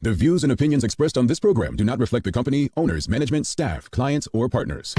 The views and opinions expressed on this program do not reflect the company, owners, management, staff, clients, or partners.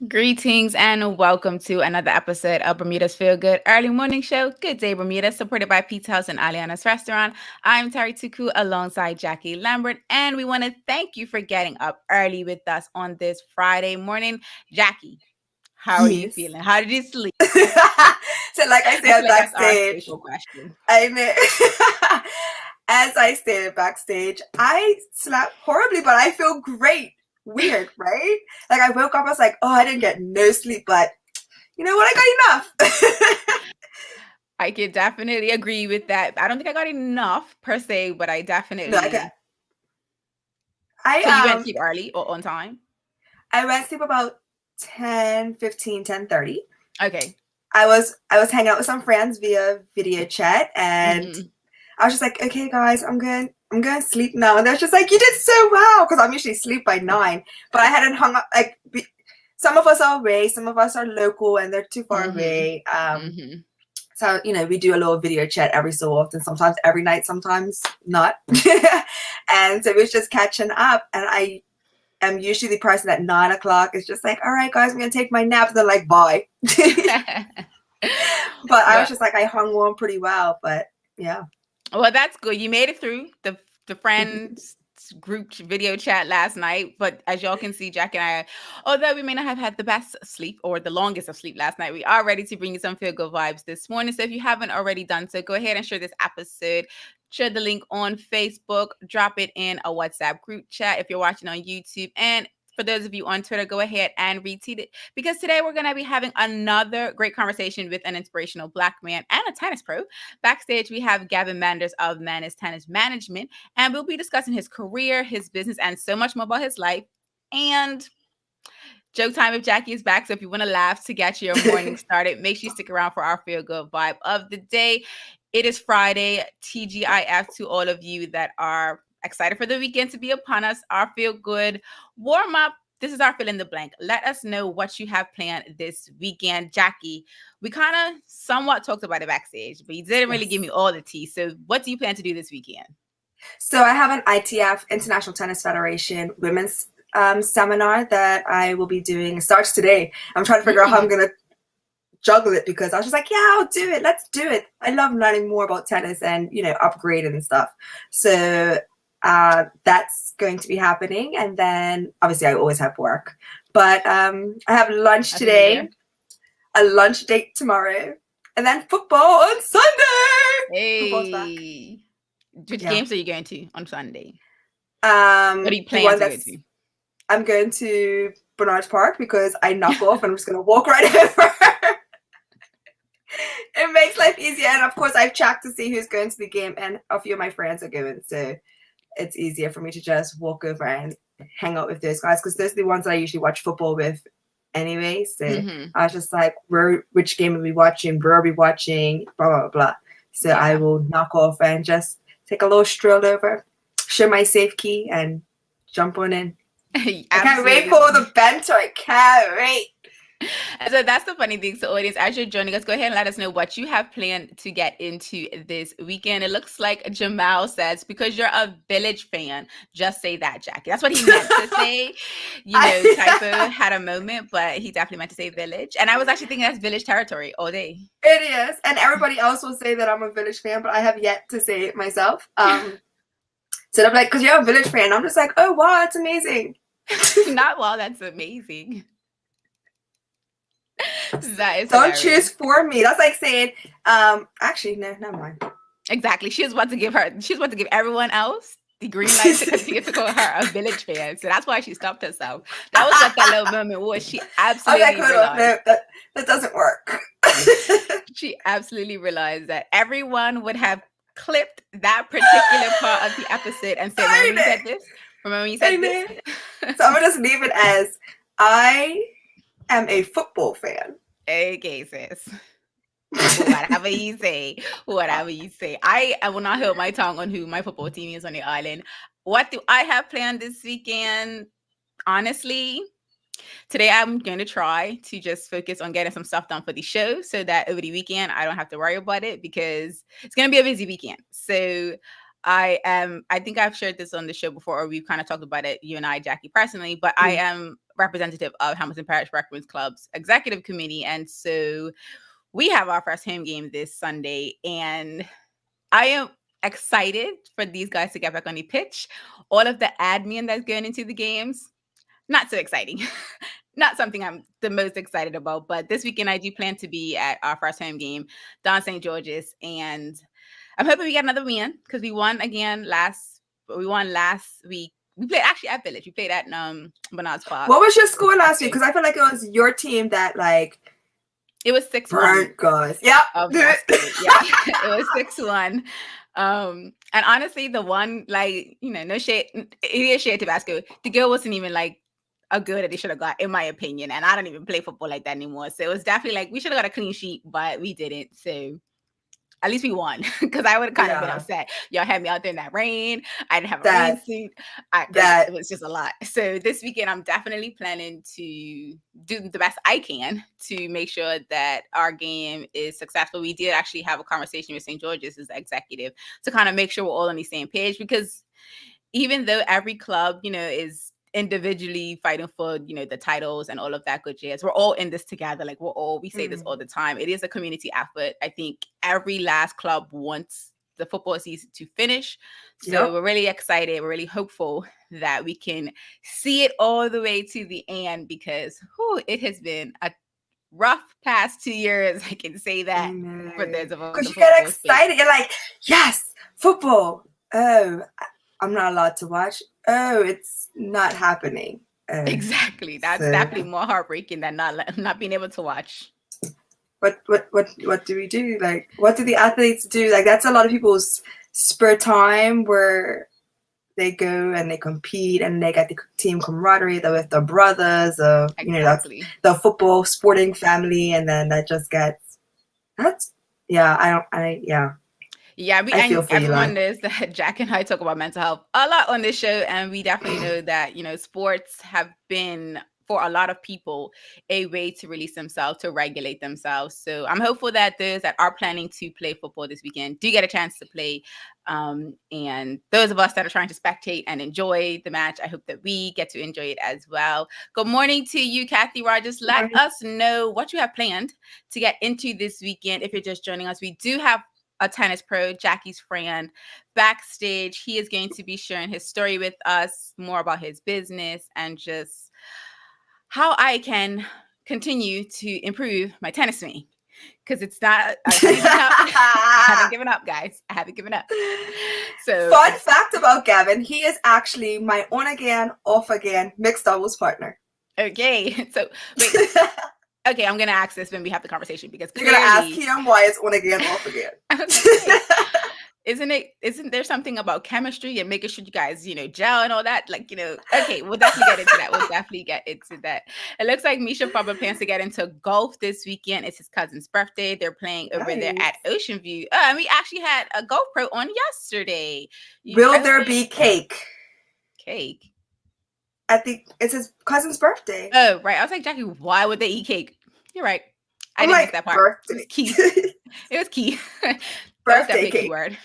Greetings and welcome to another episode of Bermuda's Feel Good Early Morning Show. Good day, Bermuda, supported by Pizza House and Aliana's Restaurant. I'm Terri Tuku alongside Jacky Lambert, and we want to thank you for getting up early with us on this Friday morning. Jacky, how are you feeling? How did you sleep? So like I said backstage, I mean, as I stated backstage, I slept horribly, but I feel great. Weird, right? Like I woke up, I was like, oh, I didn't get no sleep, but you know what? I got enough. I could definitely agree with that. I don't think I got enough per se, but I definitely. No, so you went to sleep early or on time? I went to sleep about 10:15, 10:30. Okay. I was hanging out with some friends via video chat, and I was just like, okay, guys, I'm going to sleep now. And they're just like, you did so well, because I'm usually asleep by 9, but I hadn't hung up. Like, some of us are away, some of us are local, and they're too far away. So, you know, we do a little video chat every so often, sometimes every night, sometimes not. And so it was just catching up. And I am usually the person at 9 o'clock is just like, all right, guys, I'm going to take my nap. And they're like, bye. But I was just like, I hung on pretty well, but yeah. Well, that's good. You made it through the friends group video chat last night. But as y'all can see, Jack and I, although we may not have had the best sleep or the longest of sleep last night, we are ready to bring you some feel good vibes this morning. So if you haven't already done so, go ahead and share this episode. Share the link on Facebook. Drop it in a WhatsApp group chat if you're watching on YouTube. And for those of you on Twitter, go ahead and retweet it, because today we're going to be having another great conversation with an inspirational Black man and a tennis pro. Backstage, we have Gavin Manders of Manders Tennis Management, and we'll be discussing his career, his business, and so much more about his life. And joke time if Jacky is back. So if you want to laugh to get your morning started, make sure you stick around for our feel good vibe of the day. It is Friday. TGIF to all of you that are excited for the weekend to be upon us. Our feel good warm up. This is our fill in the blank. Let us know what you have planned this weekend. Jacky, we kind of somewhat talked about it backstage, but you didn't really give me all the tea. So what do you plan to do this weekend? So I have an ITF, International Tennis Federation, women's seminar that I will be doing. It starts today. I'm trying to figure out how I'm going to juggle it, because I was just like, yeah, I'll do it. Let's do it. I love learning more about tennis and, you know, upgrading and stuff. So that's going to be happening. And then obviously I always have work, but I have lunch today, a lunch date tomorrow, and then football on Sunday. Hey, which games are you going to on Sunday? What are you planning to go to? I'm going to Bernard's Park because I knock off and I'm just going to walk right over. It makes life easier. And of course I've checked to see who's going to the game, and a few of my friends are going. So it's easier for me to just walk over and hang out with those guys, because those are the ones that I usually watch football with anyway. So I was just like, which game are we watching? Where are we watching? Blah, blah, blah. So I will knock off and just take a little stroll over, show my safe key, and jump on in. I can't wait for the bento. I can't wait. And so that's the funny thing. So, audience, as you're joining us, go ahead and let us know what you have planned to get into this weekend. It looks like Jamal says, because you're a Village fan, just say that, Jackie. That's what he meant to say. Typo had a moment, but he definitely meant to say Village. And I was actually thinking that's Village territory all day. It is. And everybody else will say that I'm a Village fan, but I have yet to say it myself. So I'm like, because you're a Village fan. I'm just like, oh, wow, that's amazing. Not wow, that's amazing. That is Don't hilarious. choose for me. That's like saying, actually, no, never mind. Exactly. She was about to give everyone else the green light to continue to call her a Village fan. So that's why she stopped herself. That was what that little moment was. She absolutely realized. No, that doesn't work. She absolutely realized that everyone would have clipped that particular part of the episode and said, remember you said this? Remember you said this? So I'm going to just leave it as, I am a football fan. Okay, sis. Whatever you say. I will not hold my tongue on who my football team is on the island. What do I have planned this weekend? Honestly, today I'm going to try to just focus on getting some stuff done for the show so that over the weekend I don't have to worry about it, because it's going to be a busy weekend. So I think I've shared this on the show before, or we've kind of talked about it, you and I, Jackie, personally, but I am representative of Hamilton Parish Rec Women's Club's executive committee. And so we have our first home game this Sunday, and I am excited for these guys to get back on the pitch. All of the admin that's going into the games, not so exciting. Not something I'm the most excited about, but this weekend I do plan to be at our first home game down St. George's, and I'm hoping we get another win, because we won last week. We played actually at Village. We played at Bernard's Park. What was your score last week? Because I feel like it was your team that it was 6-1. Burnt guys. Yeah. Yeah. It was 6-1. And honestly, the one, no shade, it is shade Tabasco. The girl wasn't even a girl that they should have got, in my opinion. And I don't even play football like that anymore. So it was definitely we should have got a clean sheet, but we didn't. So at least we won, because I would have kind of been upset. Y'all had me out there in that rain. I didn't have a rain suit. It was just a lot. So this weekend, I'm definitely planning to do the best I can to make sure that our game is successful. We did actually have a conversation with St. George's as executive to kind of make sure we're all on the same page, because even though every club, is individually fighting for the titles and all of that good jazz, we're all in this together. We say this all the time, it is a community effort. I think every last club wants the football season to finish, so we're really excited, we're really hopeful that we can see it all the way to the end, because it has been a rough past 2 years. I can say that for those of us, because you get excited. You're like, yes, football. Oh, I'm not allowed to watch. Oh, it's not happening. Exactly. That's definitely more heartbreaking than not being able to watch. What do we do? What do the athletes do? That's a lot of people's spare time where they go and they compete and they get the team camaraderie with their brothers, exactly. The football sporting family, and then that just gets everyone knows that Jack and I talk about mental health a lot on this show, and we definitely know that sports have been, for a lot of people, a way to release themselves, to regulate themselves. So I'm hopeful that those that are planning to play football this weekend do get a chance to play, and those of us that are trying to spectate and enjoy the match, I hope that we get to enjoy it as well. Good morning to you, Kathy Rogers. Let us know what you have planned to get into this weekend. If you're just joining us, we do have a tennis pro, Jackie's friend, backstage. He is going to be sharing his story with us, more about his business, and just how I can continue to improve my tennis swing. Because it's not, I haven't given up, guys. I haven't given up. So, fun fact about Gavin, he is actually my on again, off again mixed doubles partner. Okay. So, wait. Okay, I'm gonna ask this when we have the conversation, because you're gonna ask him why it's on again, off again. Isn't there something about chemistry and making sure you guys, gel and all that? Okay, we'll definitely get into that. It looks like Misha probably plans to get into golf this weekend. It's his cousin's birthday. They're playing over there at Ocean View. And we actually had a golf pro on yesterday. Will there be cake? Cake? it's his cousin's birthday. Oh, right. I was like, Jackie, why would they eat cake? You're right. I didn't get that part. Birthday. It was key. It was key. That was Birthday definitely a cake. keyword.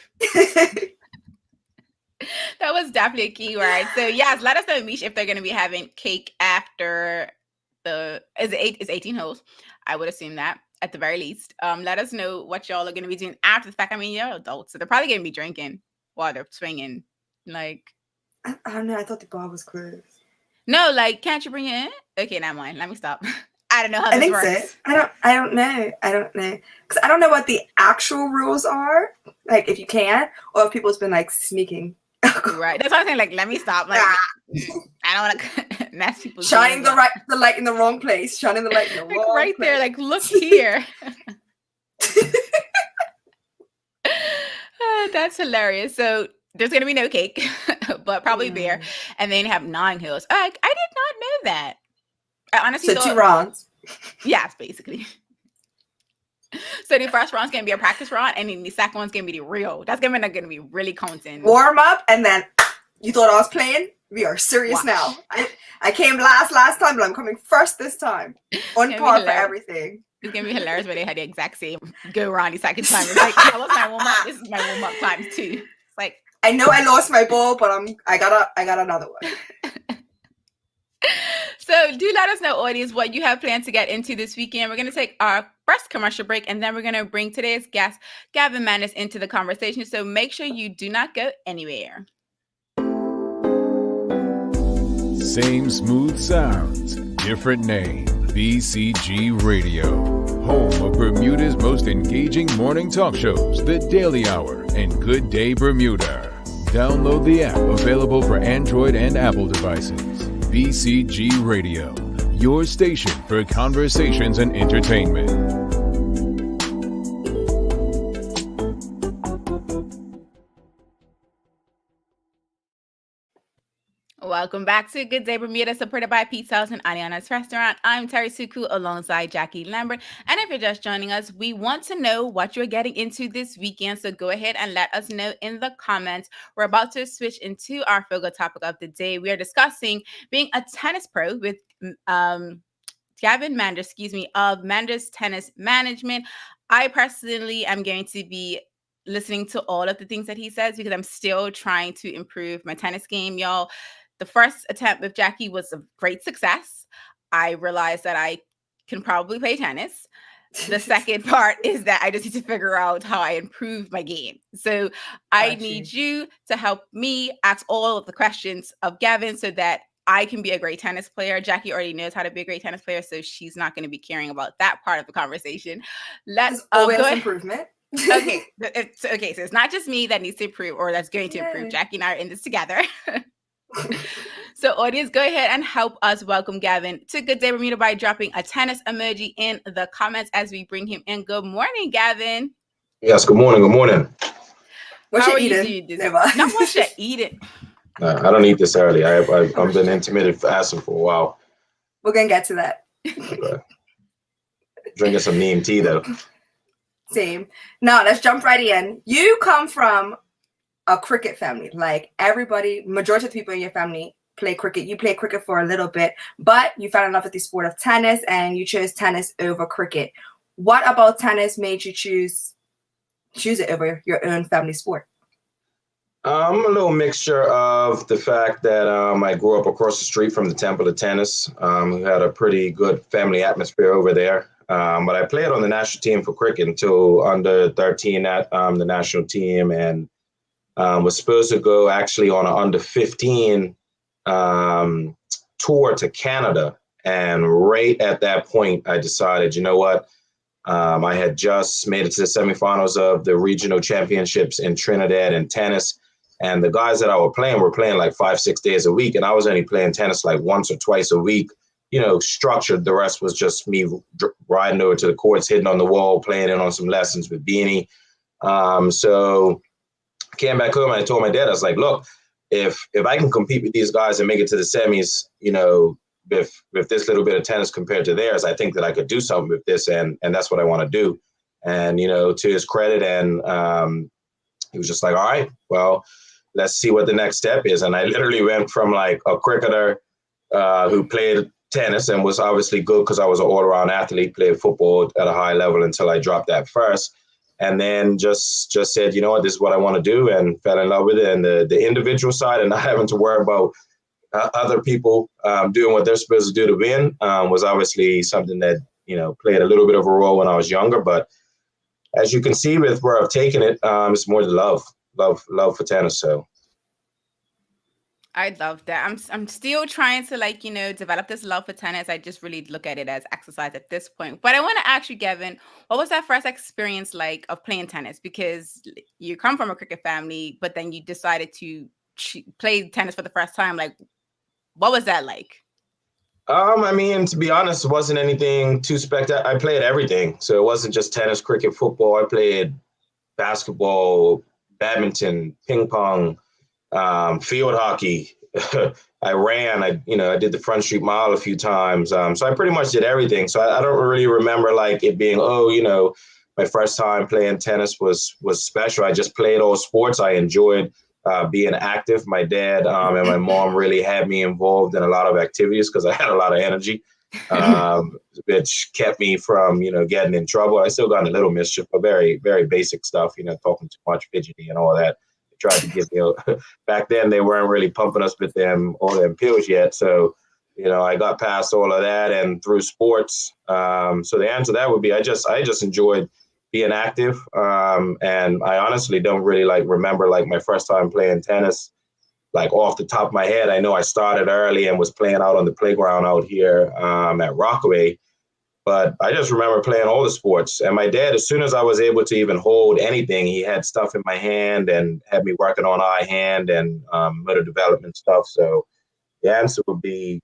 That was definitely a keyword. So yes, let us know, Mish, if they're going to be having cake after is 18 holes. I would assume that at the very least. Let us know what y'all are going to be doing after the fact. I mean, you're adults, so they're probably going to be drinking while they're swinging. Like, I don't know. I thought the bar was closed. No, like, can't you bring it in? Okay, never mind. Let me stop. I don't know how this works. So. I don't know. Because I don't know what the actual rules are. Like, if you can, or if people's been like sneaking. Right. That's what I'm saying. Like, let me stop. Like, I don't want to mess people. Shining the light in the wrong place. Shining the light in the like wrong right place. there. Like, look here. That's hilarious. So there's gonna be no cake, but probably beer, and then have 9 hills. I did not know that. I honestly thought 2 rounds. Yes, basically. So the first round's gonna be a practice round, and then the second one's gonna be the real. That's gonna be really counting. Warm up, and then you thought I was playing. We are serious now. I came last time, but I'm coming first this time. On par for everything. It's gonna be hilarious when they had the exact same go around the second time. It's like, that was my warm up. This is my warm up times 2. It's like, I know I lost my ball, but I got another one. So do let us know, audience, what you have planned to get into this weekend. We're going to take our first commercial break, and then we're going to bring today's guest, Gavin Manders, into the conversation. So make sure you do not go anywhere. Same smooth sounds, different name. BCG Radio, home of Bermuda's most engaging morning talk shows, The Daily Hour and Good Day Bermuda. Download the app, available for Android and Apple devices. BCG Radio, your station for conversations and entertainment. Welcome back to Good Day Bermuda, supported by Pizza House and Ariana's Restaurant. I'm Terri Suku alongside Jackie Lambert. And if you're just joining us, we want to know what you're getting into this weekend. So go ahead and let us know in the comments. We're about to switch into our focus topic of the day. We are discussing being a tennis pro with Gavin Manders, of Manders Tennis Management. I personally am going to be listening to all of the things that he says because I'm still trying to improve my tennis game, y'all. The first attempt with Jackie was a great success. I realized that I can probably play tennis. The second part is that I just need to figure out how I improve my game. So I need you to help me ask all of the questions of Gavin so that I can be a great tennis player. Jackie already knows how to be a great tennis player, so she's not going to be caring about that part of the conversation. Let's always improvement. Okay. So it's not just me that needs to improve or that's going to improve. Jackie and I are in this together. So audience, go ahead and help us welcome Gavin to Good Day Bermuda by dropping a tennis emoji in the comments as we bring him in. Good morning, Gavin. Yes, good morning. Good morning. How are you doing? Not what you're eating. I don't eat this early. I've been intermittent fasting for a while. We're going to get to that. Drinking some neem tea, though. Same. Now, let's jump right in. You come from a cricket family. Like everybody, majority of the people in your family play cricket. You play cricket for a little bit, but you fell in love with the sport of tennis and you chose tennis over cricket. What about tennis made you choose it over your own family sport? A little mixture of the fact that I grew up across the street from the Temple of Tennis. We had a pretty good family atmosphere over there. But I played on the national team for cricket until under 13 at the national team, and was supposed to go actually on an under 15 tour to Canada. And right at that point, I decided, you know what? I had just made it to the semifinals of the regional championships in Trinidad in tennis. And the guys that I were playing like 5-6 days a week. And I was only playing tennis like once or twice a week, structured. The rest was just me riding over to the courts, hitting on the wall, playing in on some lessons with Beanie. So I came back home and I told my dad, I was like, look, if I can compete with these guys and make it to the semis, with this little bit of tennis compared to theirs, I think that I could do something with this. And that's what I want to do. And, to his credit, and he was just like, all right, well, let's see what the next step is. And I literally went from like a cricketer who played tennis and was obviously good because I was an all-around athlete, played football at a high level until I dropped that first. And then just said, you know what, this is what I want to do, and fell in love with it. And the individual side and not having to worry about other people doing what they're supposed to do to win was obviously something that, you know, played a little bit of a role when I was younger. But as you can see with where I've taken it, it's more the love for tennis. So I love that. I'm still trying to, like, you know, develop this love for tennis. I just really look at it as exercise at this point. But I want to ask you, Gavin, what was that first experience like of playing tennis? Because you come from a cricket family, but then you decided to play tennis for the first time. Like, what was that like? I mean, to be honest, it wasn't anything too spectacular. I played everything. So it wasn't just tennis, cricket, football. I played basketball, badminton, ping pong, field hockey. I ran. I did the Front Street Mile a few times. So I pretty much did everything. So I don't really remember like it being, my first time playing tennis was special. I just played all sports. I enjoyed being active. My dad and my mom really had me involved in a lot of activities because I had a lot of energy, which kept me from, getting in trouble. I still got in a little mischief, but very, very basic stuff, talking too much, fidgety and all that. They tried to give me, back then they weren't really pumping us with all them pills yet. So, I got past all of that and through sports. So the answer to that would be, I just enjoyed being active. And I honestly don't really remember my first time playing tennis, off the top of my head. I know I started early and was playing out on the playground out here at Rockaway, but I just remember playing all the sports. And my dad, as soon as I was able to even hold anything, he had stuff in my hand and had me working on eye hand and motor development stuff. So the answer would be,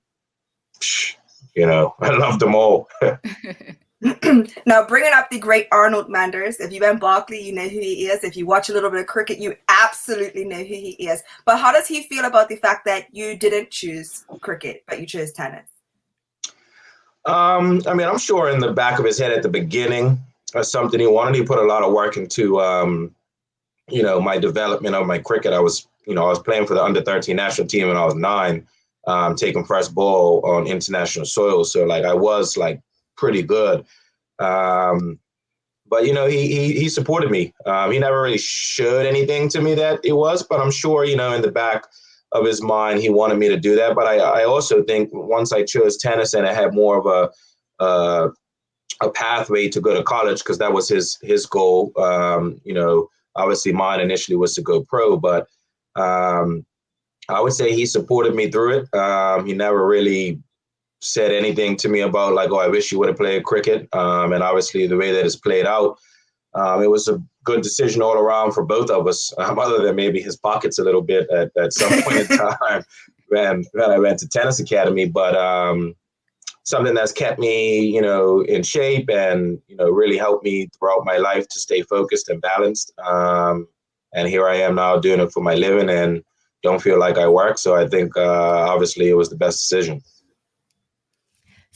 I loved them all. Now, bringing up the great Arnold Manders, if you went Barkley, you know who he is. If you watch a little bit of cricket, you absolutely know who he is. But how does he feel about the fact that you didn't choose cricket, but you chose tennis? I mean, I'm sure in the back of his head at the beginning, something he wanted. He put a lot of work into, my development of my cricket. I was playing for the under-13 national team when I was 9, taking first ball on international soil. So I was pretty good. But he supported me. He never really showed anything to me that it was, but I'm sure, in the back of his mind, he wanted me to do that. But I also think once I chose tennis and I had more of a pathway to go to college, because that was his goal. Obviously mine initially was to go pro, but I would say he supported me through it. He never really said anything to me about I wish you would have played cricket. And obviously the way that it's played out, it was a good decision all around for both of us, other than maybe his pockets a little bit at some point in time when I went to tennis academy. But something that's kept me, in shape and, really helped me throughout my life to stay focused and balanced. And here I am now doing it for my living and don't feel like I work. So I think obviously it was the best decision.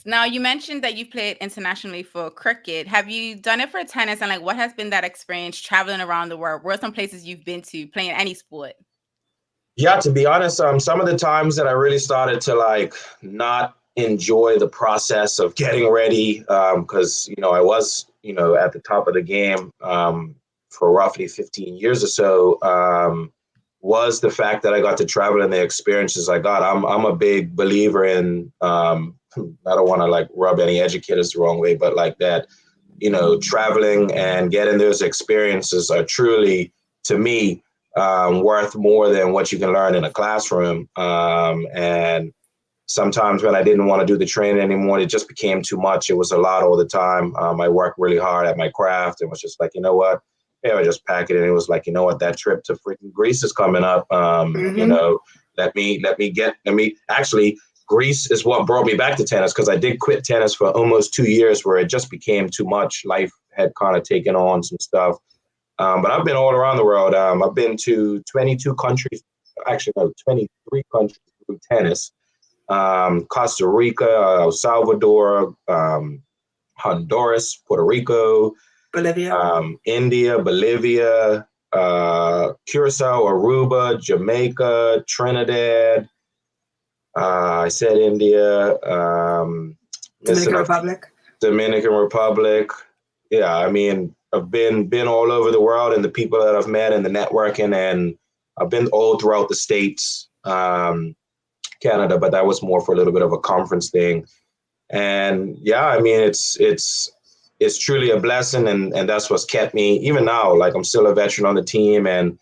Now, you mentioned that you played internationally for cricket. Have you done it for tennis? And what has been that experience traveling around the world? Where are some places you've been to playing any sport? Yeah, to be honest, some of the times that I really started to not enjoy the process of getting ready, because, I was, at the top of the game for roughly 15 years or so, was the fact that I got to travel and the experiences I got. I'm a big believer in, I don't want to rub any educators the wrong way, but that, traveling and getting those experiences are truly, to me, worth more than what you can learn in a classroom. And sometimes when I didn't want to do the training anymore, it just became too much. It was a lot all the time. I worked really hard at my craft and was just you know what? Yeah, I just pack it. And it was you know what? That trip to freaking Greece is coming up. Actually, Greece is what brought me back to tennis, because I did quit tennis for almost 2 years where it just became too much. Life had kind of taken on some stuff. But I've been all around the world. I've been to 22 countries, actually, no, 23 countries through tennis. Costa Rica, El Salvador, Honduras, Puerto Rico, Bolivia, India, Bolivia, Curacao, Aruba, Jamaica, Trinidad, I said India. Dominican Republic. Yeah, I mean, I've been all over the world, and the people that I've met and the networking, and I've been all throughout the States, Canada, but that was more for a little bit of a conference thing. And yeah, I mean, it's truly a blessing, and that's what's kept me even now. Like, I'm still a veteran on the team, and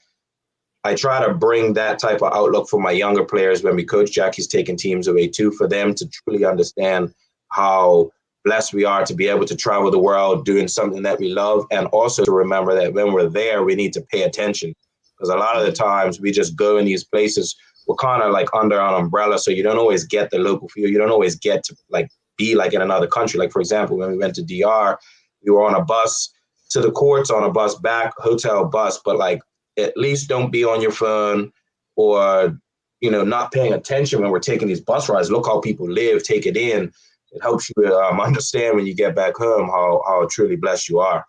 I try to bring that type of outlook for my younger players when we coach. Jacky's taking teams away too, for them to truly understand how blessed we are to be able to travel the world doing something that we love, and also to remember that when we're there, we need to pay attention, because a lot of the times we just go in these places, we're kind of like under an umbrella, so you don't always get the local feel. You don't always get to like be like in another country. Like, for example, when we went to DR, we were on a bus to the courts, on a bus back, hotel bus, but like, at least don't be on your phone or, not paying attention when we're taking these bus rides. Look how people live, take it in. It helps you understand when you get back home how truly blessed you are.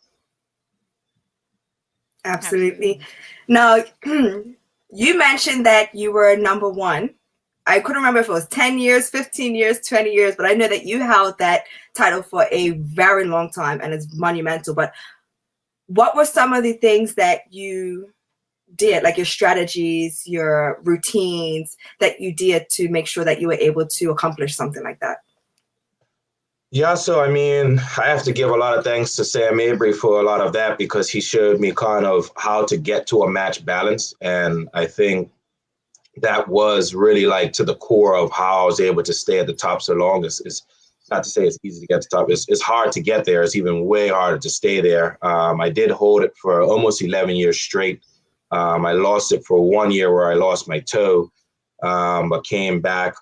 Absolutely. Now, you mentioned that you were number one. I couldn't remember if it was 10 years, 15 years, 20 years, but I know that you held that title for a very long time, and it's monumental. But what were some of the things that you did, like your strategies, your routines that you did to make sure that you were able to accomplish something like that? Yeah, so I mean, I have to give a lot of thanks to Sam Mabry for a lot of that, because he showed me kind of how to get to a match balance. And I think that was really like to the core of how I was able to stay at the top so long. It's not to say it's easy to get to the top. It's hard to get there. It's even way harder to stay there. I did hold it for almost 11 years straight. I lost it for 1 year where I lost my toe, but came back.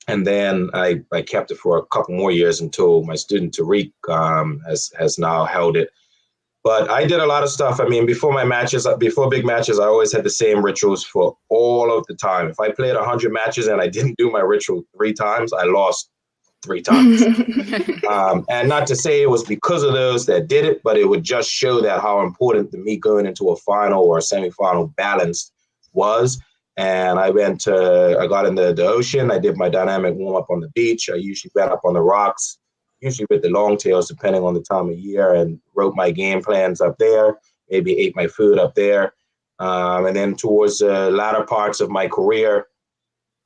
And then I kept it for a couple more years until my student Tariq has now held it. But I did a lot of stuff. I mean, before big matches, I always had the same rituals for all of the time. If I played 100 matches and I didn't do my ritual 3 times, I lost 3 times. And not to say it was because of those that did it, but it would just show that how important the me going into a final or a semifinal balance was. And I got in the ocean. I did my dynamic warm up on the beach. I usually went up on the rocks, usually with the long tails, depending on the time of year, and wrote my game plans up there, maybe ate my food up there. And then towards the latter parts of my career,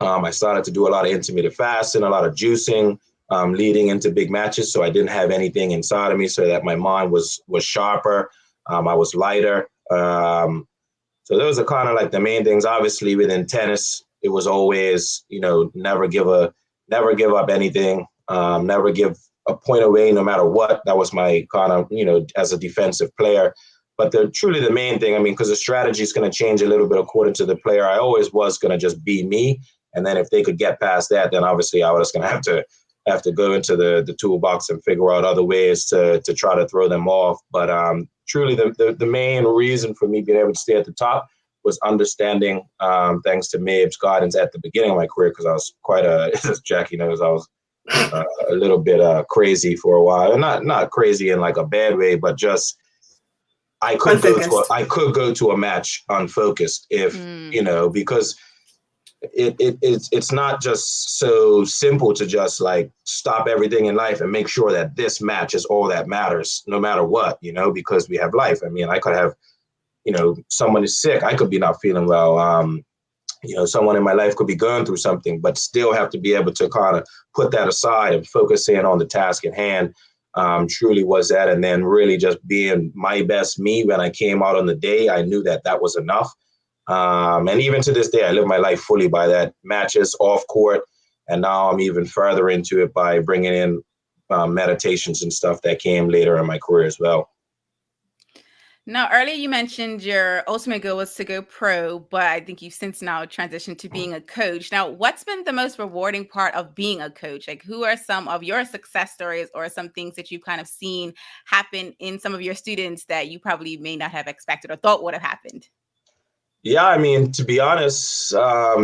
I started to do a lot of intermittent fasting, a lot of juicing, leading into big matches. So I didn't have anything inside of me, so that my mind was sharper. I was lighter. So those are kind of like the main things. Obviously, within tennis, it was always, never give up anything, never give a point away, no matter what. That was my kind of, as a defensive player. But truly the main thing, I mean, because the strategy is going to change a little bit according to the player. I always was going to just be me. And then if they could get past that, then obviously I was going to have to go into the toolbox and figure out other ways to try to throw them off. But truly the main reason for me being able to stay at the top was understanding, thanks to Mabe's guidance at the beginning of my career, because I was quite as Jackie knows, I was a little bit crazy for a while. And not crazy in like a bad way, but just I could go to a match unfocused if, because it's not just so simple to just like stop everything in life and make sure that this match is all that matters, no matter what, because we have life. I mean, I could have, someone is sick. I could be not feeling well. Someone in my life could be going through something, but still have to be able to kind of put that aside and focus in on the task at hand. Truly was that. And then really just being my best me when I came out on the day, I knew that was enough. And even to this day, I live my life fully by that. Matches, off court, and now I'm even further into it by bringing in meditations and stuff that came later in my career as well. Now, earlier you mentioned your ultimate goal was to go pro, but I think you've since now transitioned to being a coach. Now, what's been the most rewarding part of being a coach? Like, who are some of your success stories or some things that you've kind of seen happen in some of your students that you probably may not have expected or thought would have happened? Yeah, I mean, to be honest, I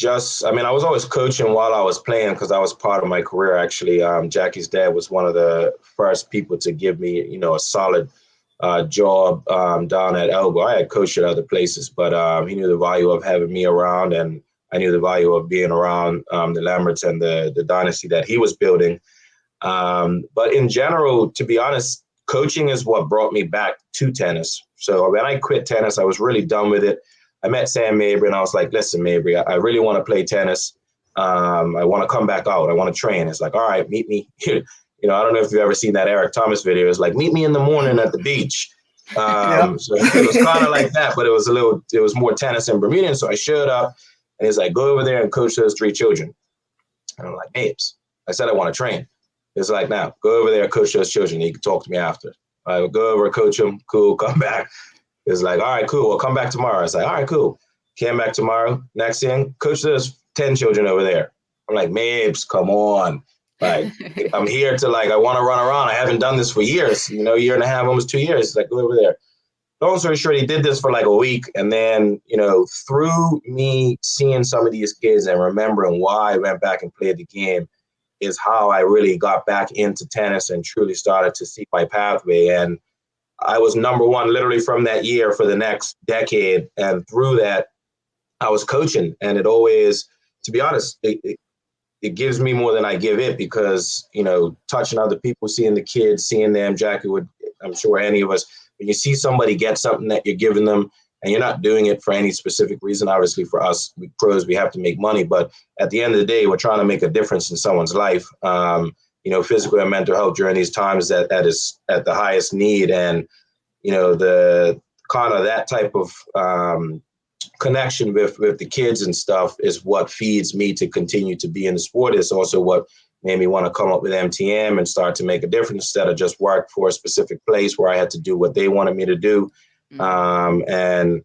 was always coaching while I was playing, because that was part of my career, actually. Jackie's dad was one of the first people to give me, a solid job down at Elbow. I had coached at other places, but he knew the value of having me around, and I knew the value of being around the Lamberts and the dynasty that he was building. But in general, to be honest, coaching is what brought me back to tennis. So when I quit tennis, I was really done with it. I met Sam Mabry and I was like, listen, Mabry, I really want to play tennis. I want to come back out. I want to train. It's like, all right, meet me. I don't know if you've ever seen that Eric Thomas video. It's like, meet me in the morning at the beach. So it was kind of like that, but it was more tennis and Bermudian. So I showed up and he's like, go over there and coach those 3 children. And I'm like, Babes, I said I want to train. It's like, now go over there and coach those children. You can talk to me after. I would go over, coach them. Cool. Come back. It's like, all right, cool. Well, come back tomorrow. It's like, all right, cool. Came back tomorrow. Next thing, coach those 10 children over there. I'm like, Mabes, come on. Like, I'm here to I want to run around. I haven't done this for years, a year and a half, almost 2 years. It's like, go over there. Long story short, he did this for a week. And then, through me seeing some of these kids and remembering why I went back and played the game is how I really got back into tennis and truly started to see my pathway. And I was number one literally from that year for the next decade. And through that, I was coaching. And it always, to be honest, it gives me more than I give it because, touching other people, seeing the kids, seeing them, Jackie would, I'm sure any of us, when you see somebody get something that you're giving them and you're not doing it for any specific reason, obviously for us, we pros, we have to make money. But at the end of the day, we're trying to make a difference in someone's life. Physical and mental health during these times that is at the highest need. And, the kind of that type of connection with the kids and stuff is what feeds me to continue to be in the sport. It's also what made me want to come up with MTM and start to make a difference instead of just work for a specific place where I had to do what they wanted me to do. And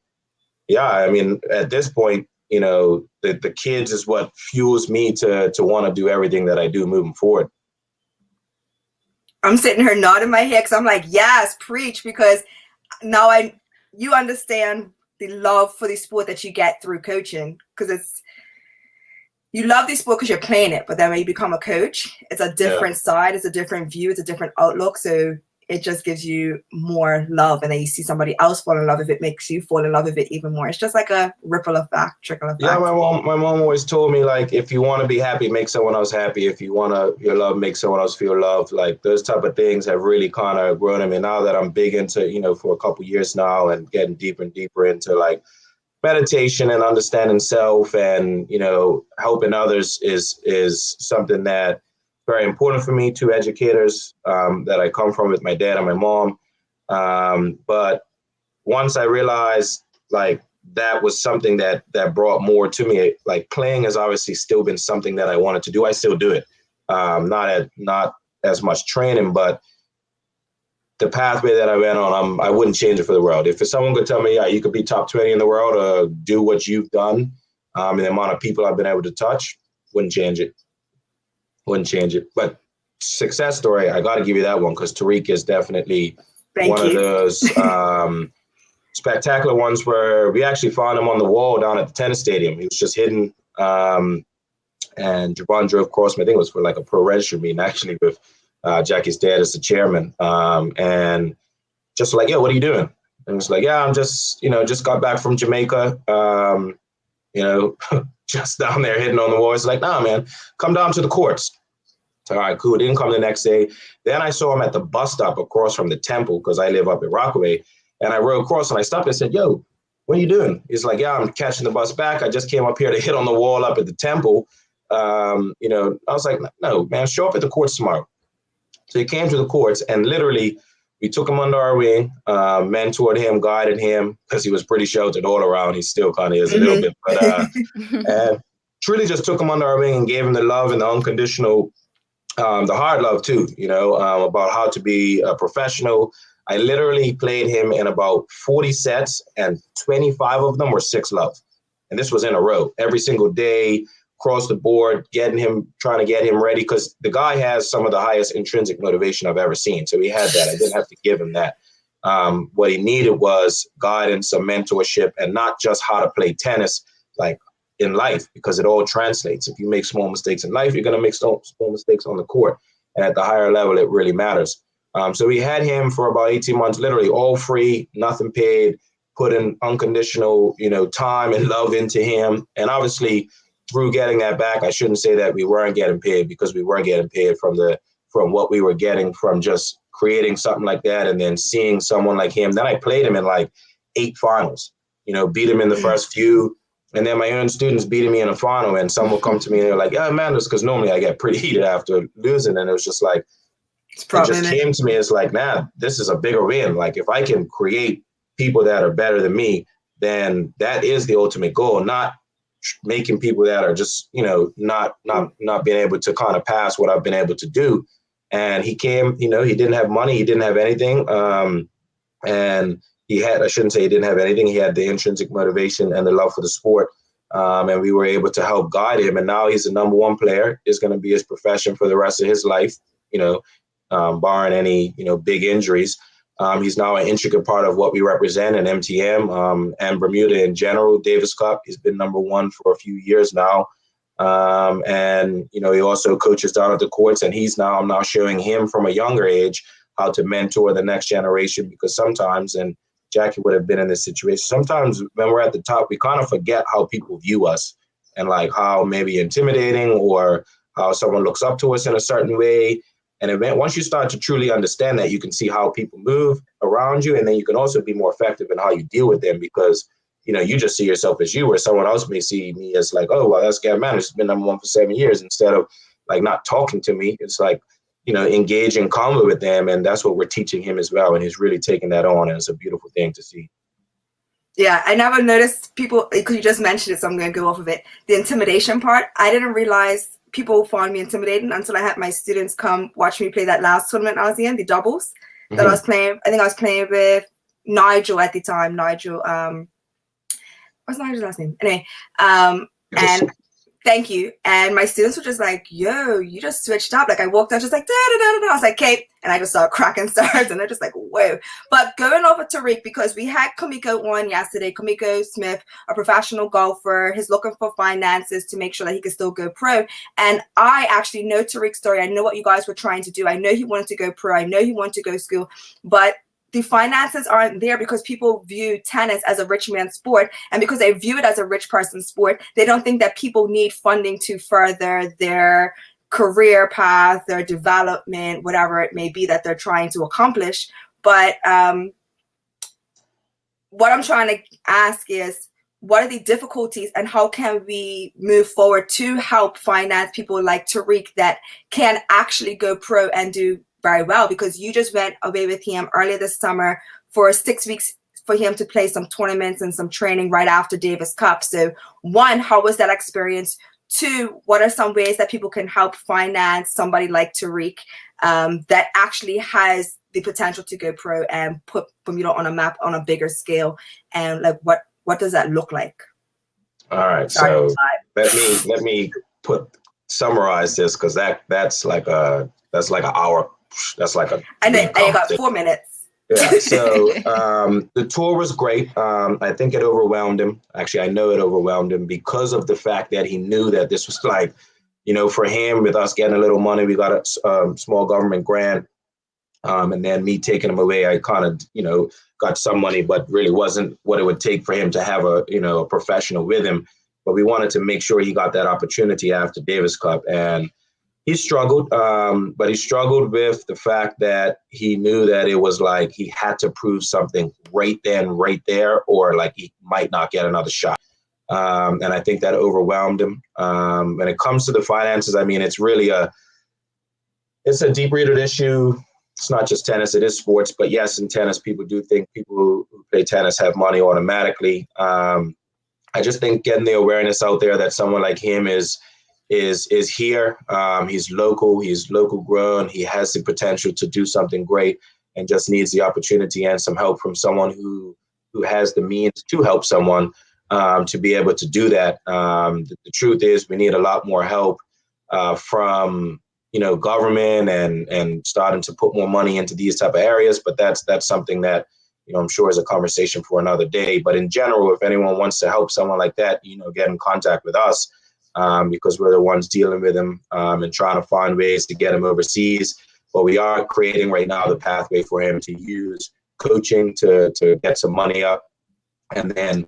at this point, the kids is what fuels me to want to do everything that I do moving forward. I'm sitting here nodding my head because I'm like, yes, preach, because now you understand the love for the sport that you get through coaching, because you love the sport because you're playing it, but then when you become a coach, it's a different side, it's a different view, it's a different outlook. So it just gives you more love, and then you see somebody else fall in love with it, makes you fall in love with it even more. It's just like a ripple effect, trickle effect. Yeah, my mom always told me, if you want to be happy, make someone else happy. If you want your love, make someone else feel loved. Those type of things have really kind of grown in me. Now that I'm big into, for a couple years now and getting deeper and deeper into meditation and understanding self and, helping others is something that very important for me. 2 educators that I come from with my dad and my mom. But once I realized that was something that brought more to me, playing has obviously still been something that I wanted to do. I still do it. Not as much training, but the pathway that I went on, I wouldn't change it for the world. If someone could tell me, yeah, you could be top 20 in the world or do what you've done, and the amount of people I've been able to touch, wouldn't change it. But success story, I got to give you that one because Tariq is definitely one of those spectacular ones where we actually found him on the wall down at the tennis stadium. He was just hidden, and Javon drove across me. I think it was for a pro register meeting actually with Jackie's dad as the chairman, and just yeah, what are you doing? And it's yeah, I'm just just got back from Jamaica, just down there hitting on the wall. It's nah, man, come down to the courts. All right, cool. Didn't come the next day. Then I saw him at the bus stop across from the temple because I live up in Rockaway. And I rode across and I stopped and said, yo, what are you doing? He's yeah, I'm catching the bus back. I just came up here to hit on the wall up at the temple. I was no, man, show up at the courts tomorrow. So he came to the courts and literally we took him under our wing, mentored him, guided him because he was pretty sheltered all around. He still kind of is a little bit, but and truly just took him under our wing and gave him the love and the unconditional the hard love too, about how to be a professional. I literally played him in about 40 sets and 25 of them were 6-love. And this was in a row every single day, across the board, trying to get him ready because the guy has some of the highest intrinsic motivation I've ever seen. So he had that. I didn't have to give him that. What he needed was guidance, some mentorship, and not just how to play tennis, in life, because it all translates. If you make small mistakes in life, you're going to make small mistakes on the court. And at the higher level, it really matters. So we had him for about 18 months, literally all free, nothing paid, put in unconditional, time and love into him. And obviously through getting that back, I shouldn't say that we weren't getting paid, because we were getting paid from what we were getting from just creating something like that. And then seeing someone like him, then I played him in like 8 finals, beat him in the first few. And then my own students beating me in a final, and some will come to me and they're like, yeah, Manders, because normally I get pretty heated after losing. And it was just like, it just came to me. It's like, man, this is a bigger win. Like, if I can create people that are better than me, then that is the ultimate goal, not making people that are just, not being able to kind of pass what I've been able to do. And he came, he didn't have money. He didn't have anything. And I shouldn't say he didn't have anything. He had the intrinsic motivation and the love for the sport. And we were able to help guide him. And now he's the number 1 player. It's going to be his profession for the rest of his life, barring any, big injuries. He's now an intricate part of what we represent in MTM and Bermuda in general. Davis Cup, he's been number 1 for a few years now. And, he also coaches down at the courts, and I'm now showing him from a younger age how to mentor the next generation, because sometimes, and Jacky would have been in this situation, sometimes when we're at the top, we kind of forget how people view us, and like how maybe intimidating or how someone looks up to us in a certain way. And once you start to truly understand that, you can see how people move around you, and then you can also be more effective in how you deal with them, because you just see yourself as you, where someone else may see me as like, oh, well, that's Gavin Manders, he's been number 1 for 7 years, instead of like not talking to me. It's like, engage in convo with them. And that's what we're teaching him as well. And he's really taking that on. And it's a beautiful thing to see. Yeah, I never noticed people, because you just mentioned it, so I'm going to go off of it. The intimidation part, I didn't realize people found me intimidating until I had my students come watch me play that last tournament I was in, the doubles that I was playing. I think I was playing with Nigel at the time. What's Nigel's last name? Anyway, and thank you. And my students were just like, yo, you just switched up. Like, I walked out just like, da, da, da, da. I was like, Kate. And I just started cracking stars. And they're just like, whoa. But going over to Tariq, because we had Kamiko on yesterday. Kamiko Smith, a professional golfer. He's looking for finances to make sure that he can still go pro. And I actually know Tariq's story. I know what you guys were trying to do. I know he wanted to go pro. I know he wanted to go school. But the finances aren't there because people view tennis as a rich man's sport. And because they view it as a rich person's sport, they don't think that people need funding to further their career path, their development, whatever it may be that they're trying to accomplish. But what I'm trying to ask is, what are the difficulties and how can we move forward to help finance people like Tariq that can actually go pro and do very well? Because you just went away with him earlier this summer for 6 weeks for him to play some tournaments and some training right after Davis Cup. So 1, how was that experience? 2, what are some ways that people can help finance somebody like Tariq that actually has the potential to go pro and put Bermuda on a map on a bigger scale? And like, what does that look like? All right. So let me summarize this, because that's like an hour. That's like a. And then you got 4 minutes. Yeah. So the tour was great. I think it overwhelmed him. Actually, I know it overwhelmed him because of the fact that he knew that this was like, for him, with us getting a little money, we got a small government grant. And then me taking him away, I kind of, got some money, but really wasn't what it would take for him to have a professional with him. But we wanted to make sure he got that opportunity after Davis Cup. And he struggled, but he struggled with the fact that he knew that it was like he had to prove something right then, right there, or like he might not get another shot. And I think that overwhelmed him. When it comes to the finances, I mean, it's a deep-rooted issue. It's not just tennis, it is sports. But yes, in tennis, people do think people who play tennis have money automatically. I just think getting the awareness out there that someone like him is here. He's local grown. He has the potential to do something great and just needs the opportunity and some help from someone who has the means to help someone to be able to do that. The truth is we need a lot more help from government and starting to put more money into these type of areas. But that's something that I'm sure is a conversation for another day. But in general, if anyone wants to help someone like that, get in contact with us. Because we're the ones dealing with him and trying to find ways to get him overseas. But we are creating right now the pathway for him to use coaching to get some money up and then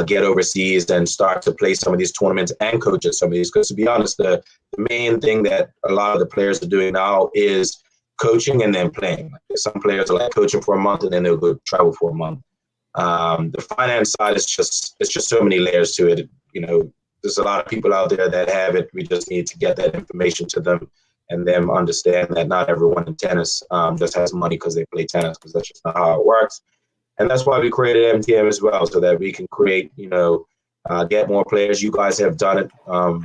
get overseas and start to play some of these tournaments and coach at some of these. Because to be honest, the main thing that a lot of the players are doing now is coaching and then playing. Some players are like coaching for a month and then they'll go travel for a month. The finance side is it's just so many layers to it. You know, there's a lot of people out there that have it. We just need to get that information to them and them understand that not everyone in tennis just has money because they play tennis, because that's just not how it works. And that's why we created MTM as well, so that we can create, get more players. You guys have done it.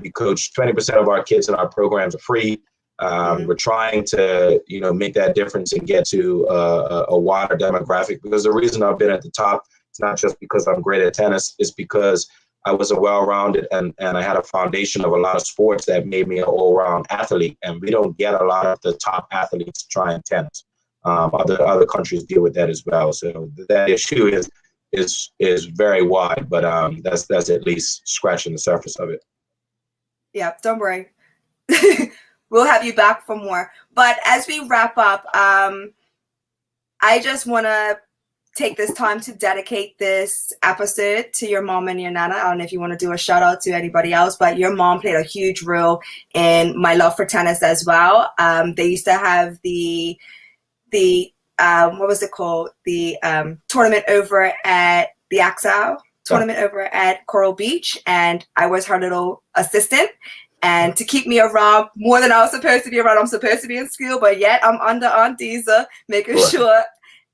We coach 20% of our kids in our programs are free. We're trying to, make that difference and get to a wider demographic, because the reason I've been at the top, it's not just because I'm great at tennis, it's because I was a well-rounded and I had a foundation of a lot of sports that made me an all-round athlete. And we don't get a lot of the top athletes trying tennis. Other countries deal with that as well. So that issue is very wide, but that's at least scratching the surface of it. Yeah, don't worry. We'll have you back for more. But as we wrap up, I just want to take this time to dedicate this episode to your mom and your nana. I don't know if you want to do a shout out to anybody else, but your mom played a huge role in my love for tennis as well. They used to have the what was it called? The tournament over at the Axel tournament over at Coral Beach, and I was her little assistant. And to keep me around more than I was supposed to be around, I'm supposed to be in school, but yet I'm under Aunt Deeza, making sure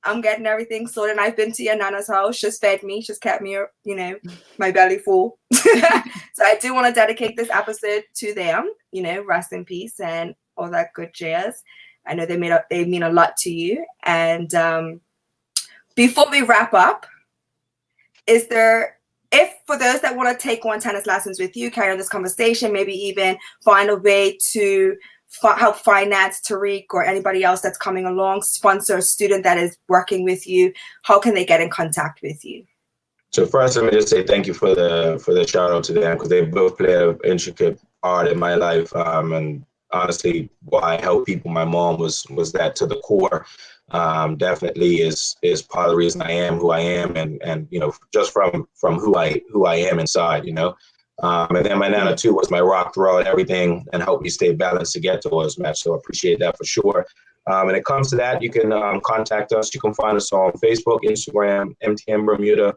I'm getting everything sorted. And I've been to your nana's house. She's fed me. She's kept me, my belly full. So I do want to dedicate this episode to them, rest in peace and all that good jazz. I know they mean a lot to you. And before we wrap up, if for those that want to take on tennis lessons with you, carry on this conversation, maybe even find a way to help finance Tariq or anybody else that's coming along, sponsor a student that is working with you, how can they get in contact with you? So first, let me just say thank you for the shout out to them, because they both played an intricate part in my life. And honestly, why I help people, my mom was that to the core. Definitely is part of the reason I am who I am, and just from who I am inside, and then my nana too was my rock throughout everything and helped me stay balanced to get to this match. So I appreciate that for sure. When it comes to that, you can contact us. You can find us on Facebook, Instagram, MTM Bermuda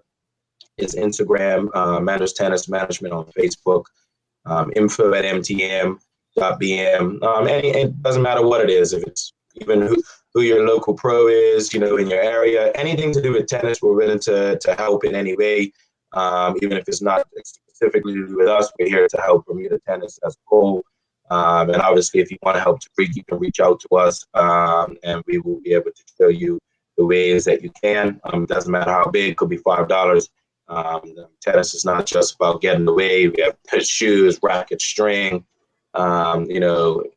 is Instagram, Manders Tennis Management on Facebook, info@mtm.bm. It doesn't matter what it is, if it's even who your local pro is, in your area, anything to do with tennis, we're willing to help in any way. Even if it's not specifically to do with us, we're here to help Bermuda tennis as a whole. And obviously, if you want to help Tariq, you can reach out to us, and we will be able to show you the ways that you can. It doesn't matter how big, it could be $5. Tennis is not just about getting away. We have shoes, racket, string.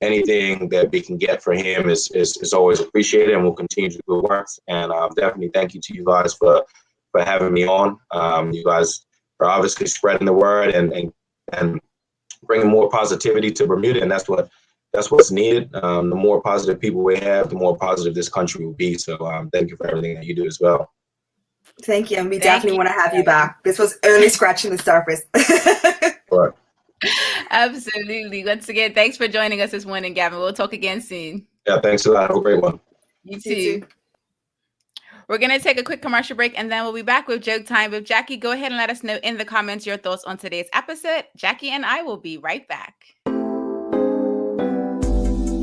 Anything that we can get for him is always appreciated, and we'll continue to do works. And definitely thank you to you guys for having me on. You guys are obviously spreading the word and bringing more positivity to Bermuda, and that's what's needed. The more positive people we have, the more positive this country will be. So thank you for everything that you do as well. Thank you, and we definitely want to have you back. This was only scratching the surface. Right. Absolutely. Once again, thanks for joining us this morning, Gavin. We'll talk again soon. Yeah, thanks a lot. Have a great one. You too. We're going to take a quick commercial break, and then we'll be back with Joke Time with Jackie. Go ahead and let us know in the comments your thoughts on today's episode. Jackie and I will be right back.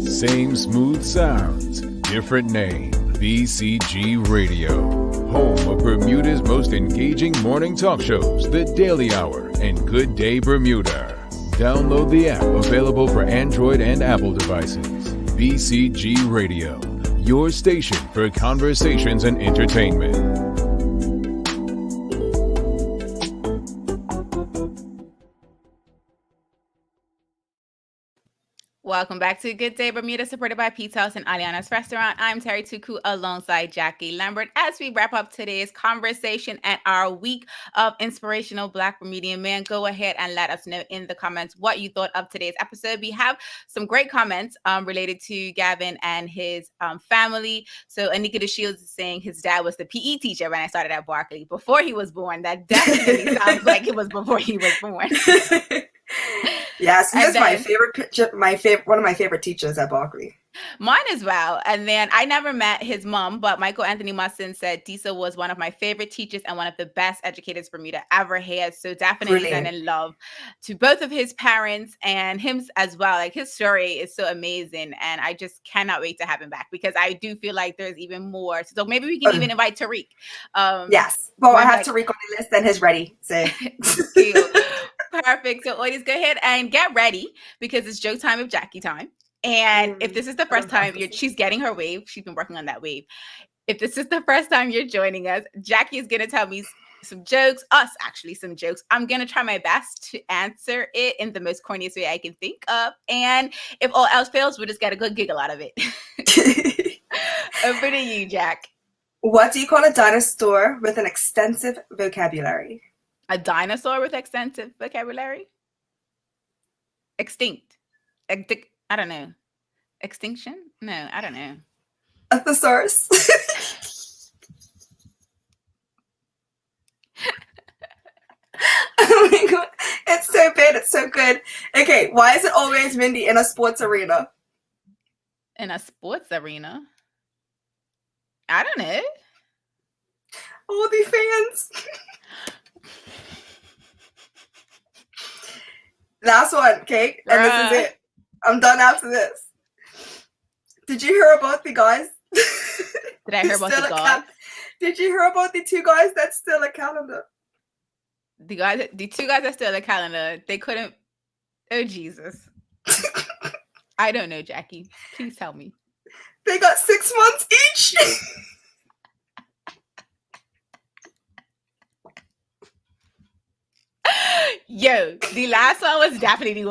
Same smooth sounds, different name. BCG Radio, home of Bermuda's most engaging morning talk shows, The Daily Hour and Good Day Bermuda. Download the app, available for Android and Apple devices. BCG Radio, your station for conversations and entertainment. Welcome back to Good Day Bermuda, supported by Pete's House and Aliana's Restaurant. I'm Terri Tuku alongside Jackie Lambert as we wrap up today's conversation and our week of inspirational Black Bermudian men. Go ahead and let us know in the comments what you thought of today's episode. We have some great comments related to Gavin and his family. So Anika De Shields is saying his dad was the PE teacher when I started at Barkley before he was born. That definitely sounds like it was before he was born. Yes, he is my favorite one of my favorite teachers at Barkley. Mine as well. And then I never met his mom, but Michael Anthony Musson said Disa was one of my favorite teachers and one of the best educators Bermuda ever had. So definitely sending love to both of his parents and him as well. Like, his story is so amazing, and I just cannot wait to have him back because I do feel like there's even more. So maybe we can even invite Tariq. Yes. Well, I have Tariq on the list and he's ready. So perfect. So ladies, go ahead and get ready because it's joke time with Jackie time. And if this is the first time she's getting her wave, she's been working on that wave. If this is the first time you're joining us, Jackie is going to tell me some jokes. I'm going to try my best to answer it in the most corniest way I can think of. And if all else fails, we'll just get a good giggle out of it. Over to you, Jack. What do you call a dinosaur with an extensive vocabulary? A dinosaur with extensive vocabulary? Extinct. I don't know. Extinction? No, I don't know. A thesaurus. Oh my god. It's so bad. It's so good. Okay, why is it always windy in a sports arena? In a sports arena? I don't know. All the fans. Last one, okay? And this is it. I'm done after this. Did you hear about the guys? Did I hear about the guys? Did you hear about the two guys that steal a calendar? The two guys that steal a calendar, they couldn't. Oh, Jesus. I don't know, Jackie. Please tell me. They got 6 months each. Yo, the last one was definitely the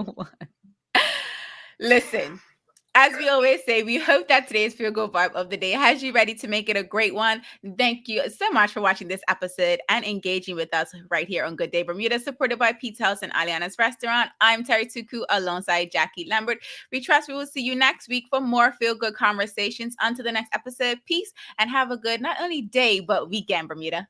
one. Listen, as we always say, we hope that today's Feel Good Vibe of the day has you ready to make it a great one. Thank you so much for watching this episode and engaging with us right here on Good Day Bermuda, supported by Pete's House and Aliana's Restaurant. I'm Terri Tuku alongside Jackie Lambert. We trust we will see you next week for more Feel Good conversations. Until the next episode, peace and have a good not only day, but weekend, Bermuda.